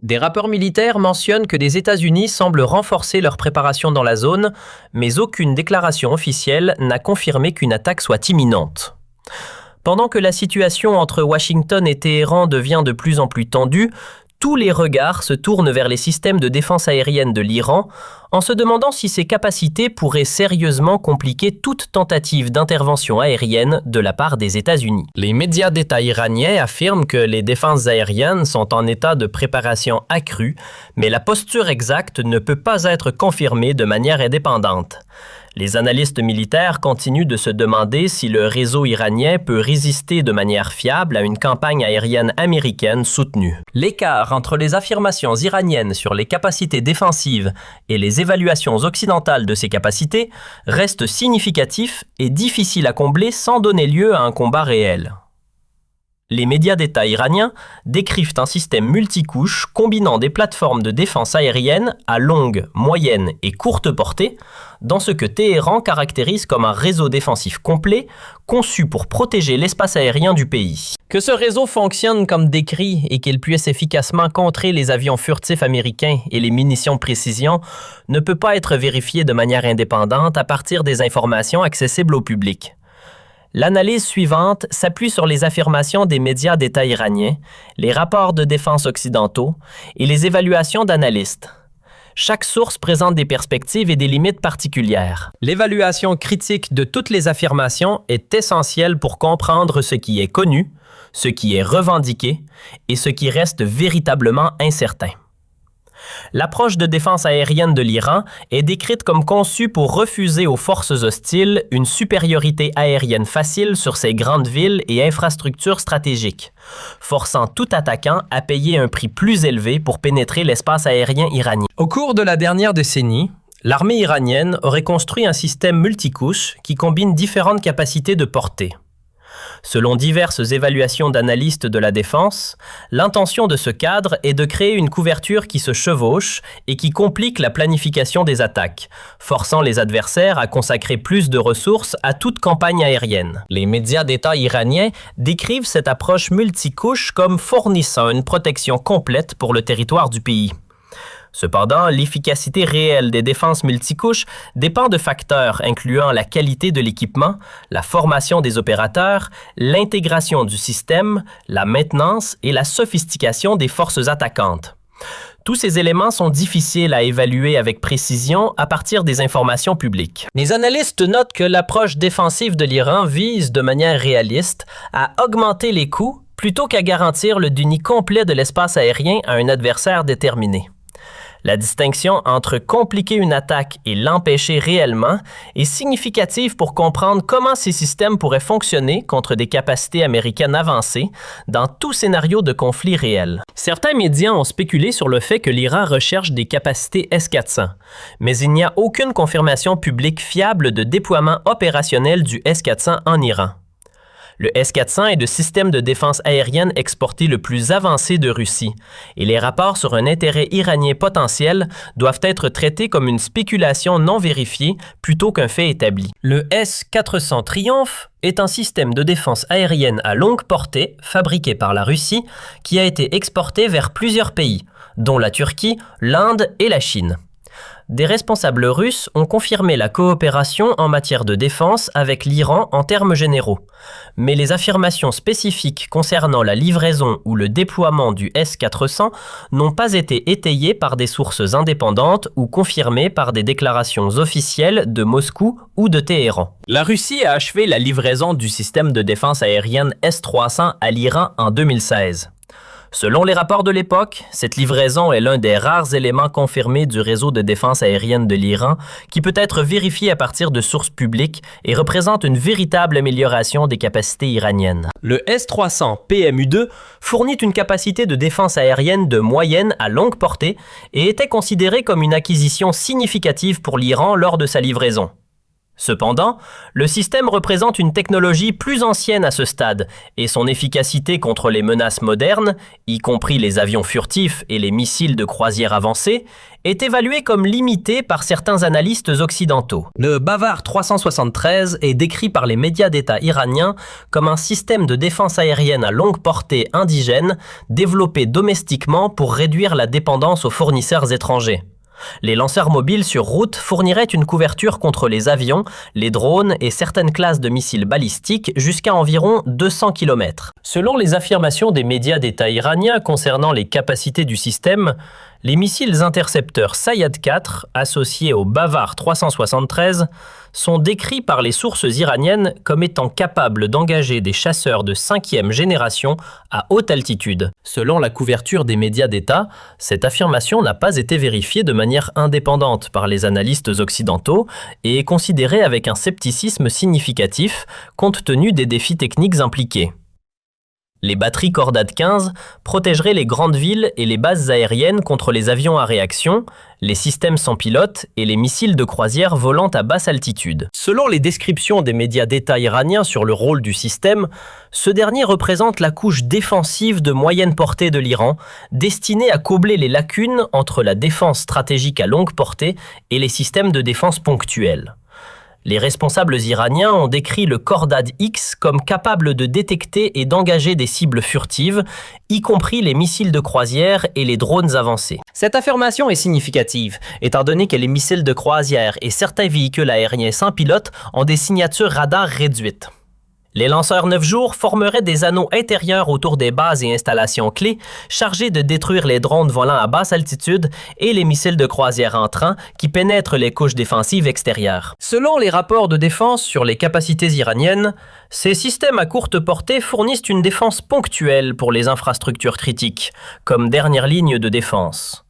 Des rapports militaires mentionnent que les États-Unis semblent renforcer leur préparation dans la zone, mais aucune déclaration officielle n'a confirmé qu'une attaque soit imminente. Pendant que la situation entre Washington et Téhéran devient de plus en plus tendue, tous les regards se tournent vers les systèmes de défense aérienne de l'Iran, en se demandant si ces capacités pourraient sérieusement compliquer toute tentative d'intervention aérienne de la part des États-Unis. Les médias d'État iraniens affirment que les défenses aériennes sont en état de préparation accrue, mais la posture exacte ne peut pas être confirmée de manière indépendante. Les analystes militaires continuent de se demander si le réseau iranien peut résister de manière fiable à une campagne aérienne américaine soutenue. L'écart entre les affirmations iraniennes sur les capacités défensives et les évaluations occidentales de ces capacités reste significatif et difficile à combler sans donner lieu à un combat réel. Les médias d'État iraniens décrivent un système multicouche combinant des plateformes de défense aérienne à longue, moyenne et courte portée, dans ce que Téhéran caractérise comme un réseau défensif complet, conçu pour protéger l'espace aérien du pays. Que ce réseau fonctionne comme décrit et qu'il puisse efficacement contrer les avions furtifs américains et les munitions de précision ne peut pas être vérifié de manière indépendante à partir des informations accessibles au public. L'analyse suivante s'appuie sur les affirmations des médias d'État iraniens, les rapports de défense occidentaux et les évaluations d'analystes. Chaque source présente des perspectives et des limites particulières. L'évaluation critique de toutes les affirmations est essentielle pour comprendre ce qui est connu, ce qui est revendiqué et ce qui reste véritablement incertain. L'approche de défense aérienne de l'Iran est décrite comme conçue pour refuser aux forces hostiles une supériorité aérienne facile sur ses grandes villes et infrastructures stratégiques, forçant tout attaquant à payer un prix plus élevé pour pénétrer l'espace aérien iranien. Au cours de la dernière décennie, l'armée iranienne aurait construit un système multicouche qui combine différentes capacités de portée. Selon diverses évaluations d'analystes de la défense, l'intention de ce cadre est de créer une couverture qui se chevauche et qui complique la planification des attaques, forçant les adversaires à consacrer plus de ressources à toute campagne aérienne. Les médias d'État iraniens décrivent cette approche multicouche comme fournissant une protection complète pour le territoire du pays. Cependant, l'efficacité réelle des défenses multicouches dépend de facteurs incluant la qualité de l'équipement, la formation des opérateurs, l'intégration du système, la maintenance et la sophistication des forces attaquantes. Tous ces éléments sont difficiles à évaluer avec précision à partir des informations publiques. Les analystes notent que l'approche défensive de l'Iran vise de manière réaliste à augmenter les coûts plutôt qu'à garantir le déni complet de l'espace aérien à un adversaire déterminé. La distinction entre compliquer une attaque et l'empêcher réellement est significative pour comprendre comment ces systèmes pourraient fonctionner contre des capacités américaines avancées dans tout scénario de conflit réel. Certains médias ont spéculé sur le fait que l'Iran recherche des capacités S-400, mais il n'y a aucune confirmation publique fiable de déploiement opérationnel du S-400 en Iran. Le S-400 est le système de défense aérienne exporté le plus avancé de Russie, et les rapports sur un intérêt iranien potentiel doivent être traités comme une spéculation non vérifiée plutôt qu'un fait établi. Le S-400 Triumph est un système de défense aérienne à longue portée fabriqué par la Russie qui a été exporté vers plusieurs pays, dont la Turquie, l'Inde et la Chine. Des responsables russes ont confirmé la coopération en matière de défense avec l'Iran en termes généraux. Mais les affirmations spécifiques concernant la livraison ou le déploiement du S-400 n'ont pas été étayées par des sources indépendantes ou confirmées par des déclarations officielles de Moscou ou de Téhéran. La Russie a achevé la livraison du système de défense aérienne S-300 à l'Iran en 2016. Selon les rapports de l'époque, cette livraison est l'un des rares éléments confirmés du réseau de défense aérienne de l'Iran qui peut être vérifié à partir de sources publiques et représente une véritable amélioration des capacités iraniennes. Le S-300 PMU-2 fournit une capacité de défense aérienne de moyenne à longue portée et était considéré comme une acquisition significative pour l'Iran lors de sa livraison. Cependant, le système représente une technologie plus ancienne à ce stade et son efficacité contre les menaces modernes, y compris les avions furtifs et les missiles de croisière avancés, est évaluée comme limitée par certains analystes occidentaux. Le Bavar 373 est décrit par les médias d'État iraniens comme un système de défense aérienne à longue portée indigène développé domestiquement pour réduire la dépendance aux fournisseurs étrangers. Les lanceurs mobiles sur route fourniraient une couverture contre les avions, les drones et certaines classes de missiles balistiques jusqu'à environ 200 km. Selon les affirmations des médias d'État iraniens concernant les capacités du système, les missiles intercepteurs Sayad 4, associés au Bavar 373, sont décrits par les sources iraniennes comme étant capables d'engager des chasseurs de 5e génération à haute altitude. Selon la couverture des médias d'État, cette affirmation n'a pas été vérifiée de manière indépendante par les analystes occidentaux et est considérée avec un scepticisme significatif compte tenu des défis techniques impliqués. Les batteries Khordad 15 protégeraient les grandes villes et les bases aériennes contre les avions à réaction, les systèmes sans pilote et les missiles de croisière volant à basse altitude. Selon les descriptions des médias d'État iraniens sur le rôle du système, ce dernier représente la couche défensive de moyenne portée de l'Iran, destinée à combler les lacunes entre la défense stratégique à longue portée et les systèmes de défense ponctuels. Les responsables iraniens ont décrit le Khordad X comme capable de détecter et d'engager des cibles furtives, y compris les missiles de croisière et les drones avancés. Cette affirmation est significative, étant donné que les missiles de croisière et certains véhicules aériens sans pilote ont des signatures radar réduites. Les lanceurs 9 jours formeraient des anneaux intérieurs autour des bases et installations clés, chargés de détruire les drones volant à basse altitude et les missiles de croisière entrants qui pénètrent les couches défensives extérieures. Selon les rapports de défense sur les capacités iraniennes, ces systèmes à courte portée fournissent une défense ponctuelle pour les infrastructures critiques, comme dernière ligne de défense.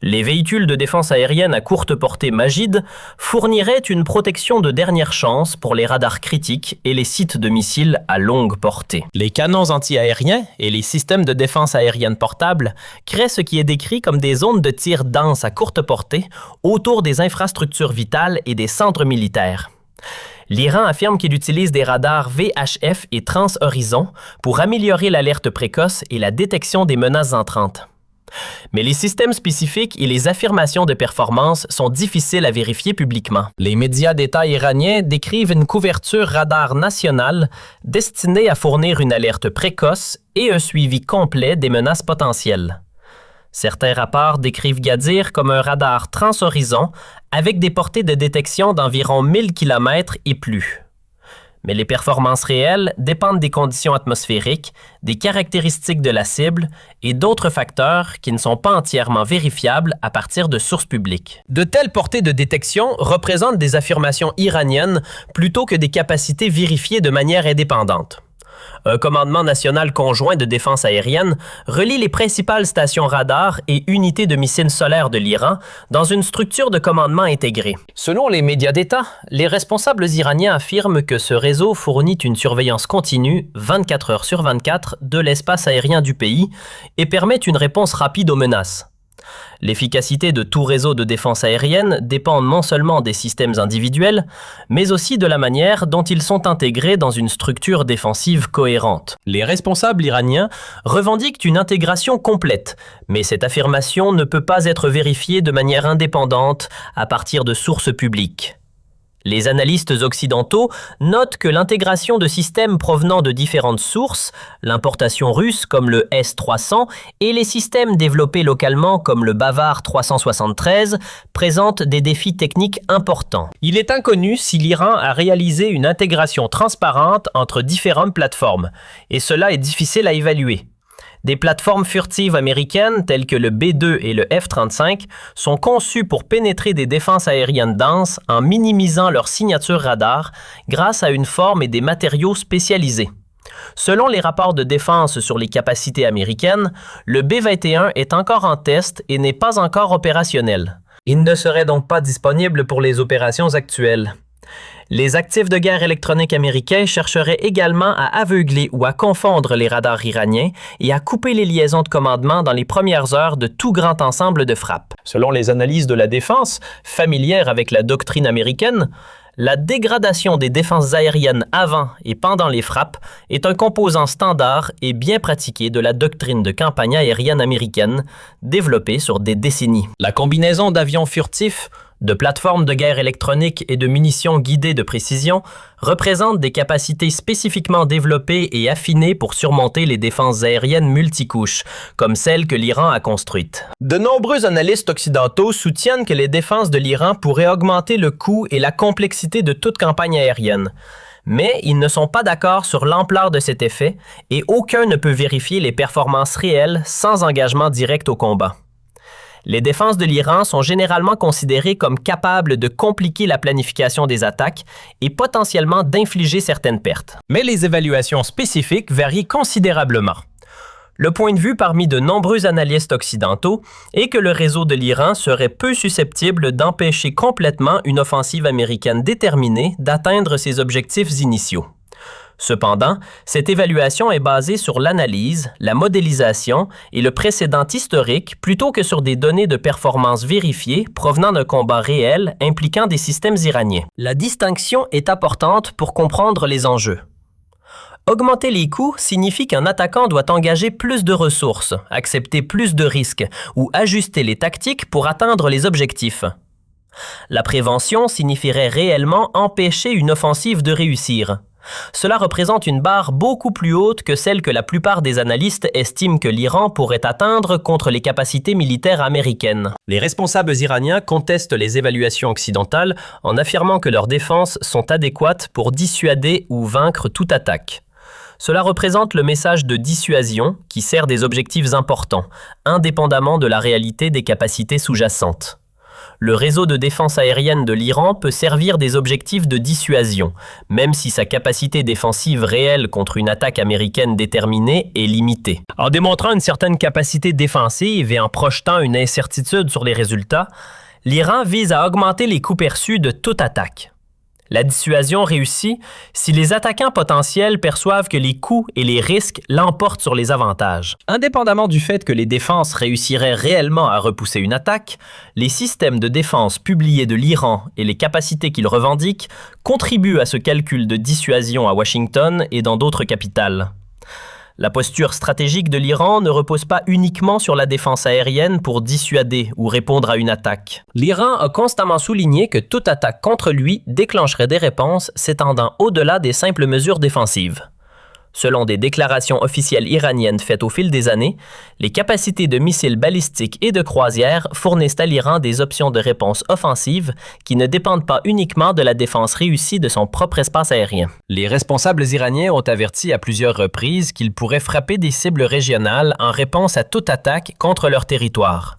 Les véhicules de défense aérienne à courte portée Majid fourniraient une protection de dernière chance pour les radars critiques et les sites de missiles à longue portée. Les canons anti-aériens et les systèmes de défense aérienne portables créent ce qui est décrit comme des zones de tir denses à courte portée autour des infrastructures vitales et des centres militaires. L'Iran affirme qu'il utilise des radars VHF et Trans-Horizon pour améliorer l'alerte précoce et la détection des menaces entrantes. Mais les systèmes spécifiques et les affirmations de performance sont difficiles à vérifier publiquement. Les médias d'État iraniens décrivent une couverture radar nationale destinée à fournir une alerte précoce et un suivi complet des menaces potentielles. Certains rapports décrivent Gadir comme un radar transhorizon avec des portées de détection d'environ 1000 km et plus. Mais les performances réelles dépendent des conditions atmosphériques, des caractéristiques de la cible et d'autres facteurs qui ne sont pas entièrement vérifiables à partir de sources publiques. De telles portées de détection représentent des affirmations iraniennes plutôt que des capacités vérifiées de manière indépendante. Un commandement national conjoint de défense aérienne relie les principales stations radar et unités de missiles solaires de l'Iran dans une structure de commandement intégrée. Selon les médias d'État, les responsables iraniens affirment que ce réseau fournit une surveillance continue, 24 heures sur 24, de l'espace aérien du pays et permet une réponse rapide aux menaces. L'efficacité de tout réseau de défense aérienne dépend non seulement des systèmes individuels, mais aussi de la manière dont ils sont intégrés dans une structure défensive cohérente. Les responsables iraniens revendiquent une intégration complète, mais cette affirmation ne peut pas être vérifiée de manière indépendante à partir de sources publiques. Les analystes occidentaux notent que l'intégration de systèmes provenant de différentes sources, l'importation russe comme le S-300 et les systèmes développés localement comme le Bavar 373 présentent des défis techniques importants. Il est inconnu si l'Iran a réalisé une intégration transparente entre différentes plateformes, et cela est difficile à évaluer. Des plateformes furtives américaines telles que le B-2 et le F-35 sont conçues pour pénétrer des défenses aériennes denses en minimisant leur signature radar grâce à une forme et des matériaux spécialisés. Selon les rapports de défense sur les capacités américaines, le B-21 est encore en test et n'est pas encore opérationnel. Il ne serait donc pas disponible pour les opérations actuelles. Les actifs de guerre électroniques américains chercheraient également à aveugler ou à confondre les radars iraniens et à couper les liaisons de commandement dans les premières heures de tout grand ensemble de frappes. Selon les analyses de la défense, familières avec la doctrine américaine, La dégradation des défenses aériennes avant et pendant les frappes est un composant standard et bien pratiqué de la doctrine de campagne aérienne américaine, développée sur des décennies. La combinaison d'avions furtifs, de plateformes de guerre électroniques et de munitions guidées de précision représente des capacités spécifiquement développées et affinées pour surmonter les défenses aériennes multicouches, comme celles que l'Iran a construites. De nombreux analystes occidentaux soutiennent que les défenses de l'Iran pourraient augmenter le coût et la complexité de toute campagne aérienne. Mais ils ne sont pas d'accord sur l'ampleur de cet effet et aucun ne peut vérifier les performances réelles sans engagement direct au combat. Les défenses de l'Iran sont généralement considérées comme capables de compliquer la planification des attaques et potentiellement d'infliger certaines pertes. Mais les évaluations spécifiques varient considérablement. Le point de vue parmi de nombreux analystes occidentaux est que le réseau de l'Iran serait peu susceptible d'empêcher complètement une offensive américaine déterminée d'atteindre ses objectifs initiaux. Cependant, cette évaluation est basée sur l'analyse, la modélisation et le précédent historique plutôt que sur des données de performance vérifiées provenant d'un combat réel impliquant des systèmes iraniens. La distinction est importante pour comprendre les enjeux. Augmenter les coûts signifie qu'un attaquant doit engager plus de ressources, accepter plus de risques ou ajuster les tactiques pour atteindre les objectifs. La prévention signifierait réellement empêcher une offensive de réussir. Cela représente une barre beaucoup plus haute que celle que la plupart des analystes estiment que l'Iran pourrait atteindre contre les capacités militaires américaines. Les responsables iraniens contestent les évaluations occidentales en affirmant que leurs défenses sont adéquates pour dissuader ou vaincre toute attaque. Cela représente le message de dissuasion qui sert des objectifs importants, indépendamment de la réalité des capacités sous-jacentes. Le réseau de défense aérienne de l'Iran peut servir des objectifs de dissuasion, même si sa capacité défensive réelle contre une attaque américaine déterminée est limitée. En démontrant une certaine capacité défensive et en projetant une incertitude sur les résultats, l'Iran vise à augmenter les coûts perçus de toute attaque. La dissuasion réussit si les attaquants potentiels perçoivent que les coûts et les risques l'emportent sur les avantages. Indépendamment du fait que les défenses réussiraient réellement à repousser une attaque, les systèmes de défense publiés de l'Iran et les capacités qu'ils revendiquent contribuent à ce calcul de dissuasion à Washington et dans d'autres capitales. La posture stratégique de l'Iran ne repose pas uniquement sur la défense aérienne pour dissuader ou répondre à une attaque. L'Iran a constamment souligné que toute attaque contre lui déclencherait des réponses s'étendant au-delà des simples mesures défensives. Selon des déclarations officielles iraniennes faites au fil des années, les capacités de missiles balistiques et de croisière fournissent à l'Iran des options de réponse offensive qui ne dépendent pas uniquement de la défense réussie de son propre espace aérien. Les responsables iraniens ont averti à plusieurs reprises qu'ils pourraient frapper des cibles régionales en réponse à toute attaque contre leur territoire.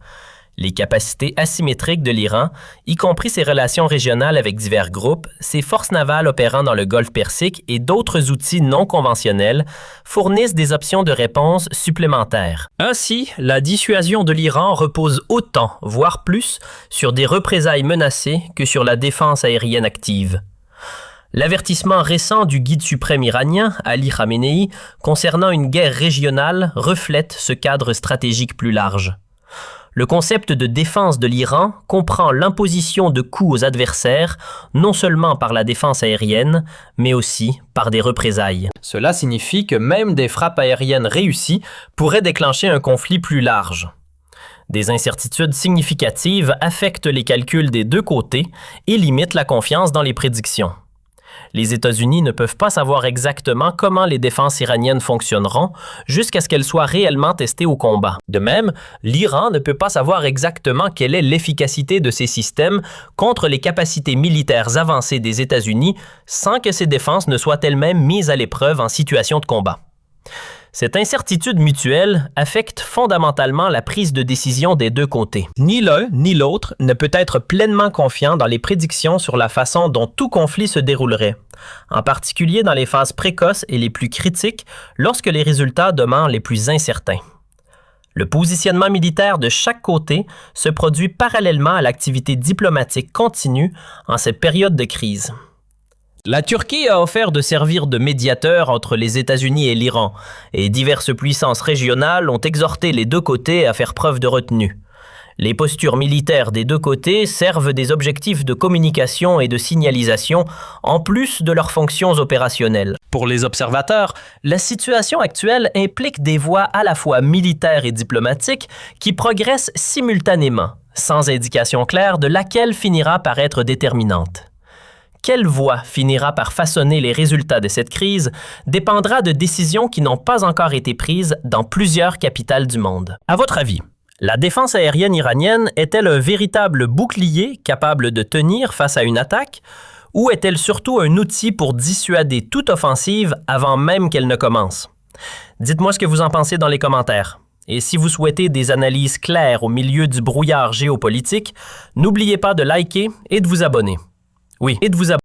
Les capacités asymétriques de l'Iran, y compris ses relations régionales avec divers groupes, ses forces navales opérant dans le Golfe Persique et d'autres outils non conventionnels fournissent des options de réponse supplémentaires. Ainsi, la dissuasion de l'Iran repose autant, voire plus, sur des représailles menacées que sur la défense aérienne active. L'avertissement récent du guide suprême iranien, Ali Khamenei, concernant une guerre régionale reflète ce cadre stratégique plus large. Le concept de défense de l'Iran comprend l'imposition de coûts aux adversaires, non seulement par la défense aérienne, mais aussi par des représailles. Cela signifie que même des frappes aériennes réussies pourraient déclencher un conflit plus large. Des incertitudes significatives affectent les calculs des deux côtés et limitent la confiance dans les prédictions. Les États-Unis ne peuvent pas savoir exactement comment les défenses iraniennes fonctionneront jusqu'à ce qu'elles soient réellement testées au combat. De même, l'Iran ne peut pas savoir exactement quelle est l'efficacité de ces systèmes contre les capacités militaires avancées des États-Unis sans que ces défenses ne soient elles-mêmes mises à l'épreuve en situation de combat. Cette incertitude mutuelle affecte fondamentalement la prise de décision des deux côtés. Ni l'un ni l'autre ne peut être pleinement confiant dans les prédictions sur la façon dont tout conflit se déroulerait, en particulier dans les phases précoces et les plus critiques lorsque les résultats demeurent les plus incertains. Le positionnement militaire de chaque côté se produit parallèlement à l'activité diplomatique continue en cette période de crise. La Turquie a offert de servir de médiateur entre les États-Unis et l'Iran, et diverses puissances régionales ont exhorté les deux côtés à faire preuve de retenue. Les postures militaires des deux côtés servent des objectifs de communication et de signalisation en plus de leurs fonctions opérationnelles. Pour les observateurs, la situation actuelle implique des voies à la fois militaires et diplomatiques qui progressent simultanément, sans indication claire de laquelle finira par être déterminante. Quelle voie finira par façonner les résultats de cette crise dépendra de décisions qui n'ont pas encore été prises dans plusieurs capitales du monde. À votre avis, la défense aérienne iranienne est-elle un véritable bouclier capable de tenir face à une attaque, ou est-elle surtout un outil pour dissuader toute offensive avant même qu'elle ne commence? Dites-moi ce que vous en pensez dans les commentaires. Et si vous souhaitez des analyses claires au milieu du brouillard géopolitique, n'oubliez pas de liker et de vous abonner. Oui, et de vous abonner.